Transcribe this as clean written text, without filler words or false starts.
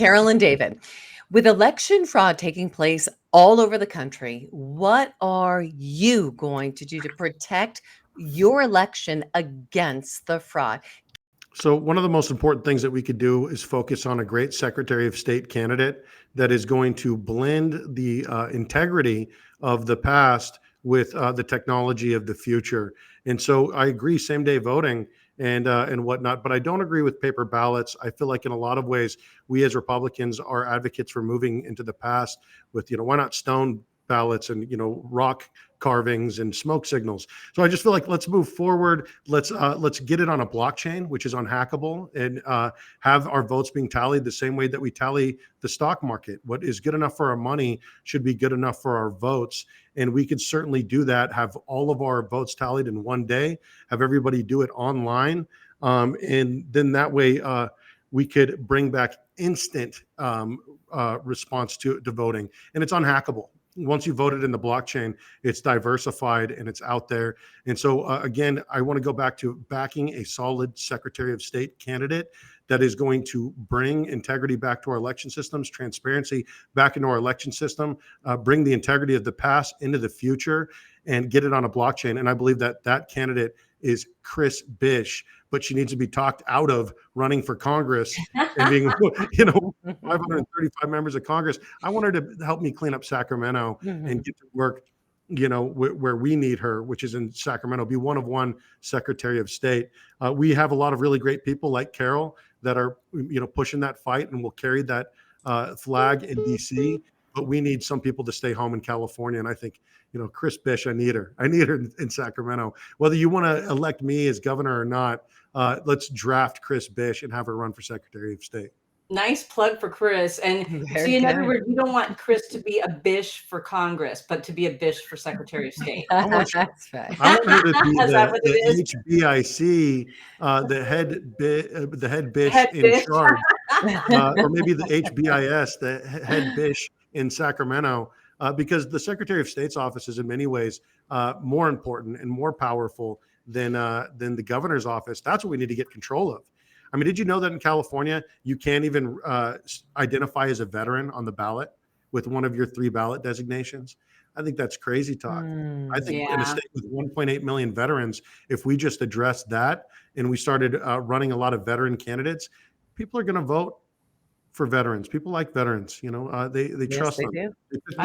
Carol and David, with election fraud taking place all over the country, what are you going to do to protect your election against the fraud? So one of the most important things that we could do is focus on a great Secretary of State candidate that is going to blend the integrity of the past with the technology of the future. And so I agree, same day voting and whatnot, but I don't agree with paper ballots. I feel like in a lot of ways, we as Republicans are advocates for moving into the past with, why not stone ballots and, rock carvings and smoke signals. So I just feel like let's move forward. Let's get it on a blockchain, which is unhackable, and have our votes being tallied the same way that we tally the stock market. What is good enough for our money should be good enough for our votes, and we could certainly do that. Have all of our votes tallied in one day. Have everybody do it online, and then that way we could bring back instant response to voting, and it's unhackable. Once you voted in the blockchain, it's diversified and it's out there. And so, again, I want to go back to backing a solid Secretary of State candidate that is going to bring integrity back to our election systems, transparency back into our election system, bring the integrity of the past into the future, and get it on a blockchain. And I believe that that candidate is Chris Bish, but she needs to be talked out of running for Congress and being, 535 members of Congress. I want her to help me clean up Sacramento and get to work, where we need her, which is in Sacramento, be one of one Secretary of State. We have a lot of really great people like Carol that are, pushing that fight and will carry that flag in DC. But we need some people to stay home in California. And I think, Chris Bish, I need her. I need her in Sacramento. Whether you want to elect me as governor or not, let's draft Chris Bish and have her run for Secretary of State. Nice plug for Chris. And so, in other words, you don't want Chris to be a Bish for Congress, but to be a Bish for Secretary of State. That's right. I want her to be Is that what it is? HBIC, the head Bish in charge, or maybe the HBIS, the head Bish in Sacramento, because the Secretary of State's office is in many ways more important and more powerful than the governor's office. That's what we need to get control of. I mean, did you know that in California, you can't even identify as a veteran on the ballot with one of your 3 ballot designations? I think that's crazy talk. I think in a state with 1.8 million veterans, if we just addressed that and we started running a lot of veteran candidates, people are going to vote for veterans. People like veterans, they Yes, trust they them. do. They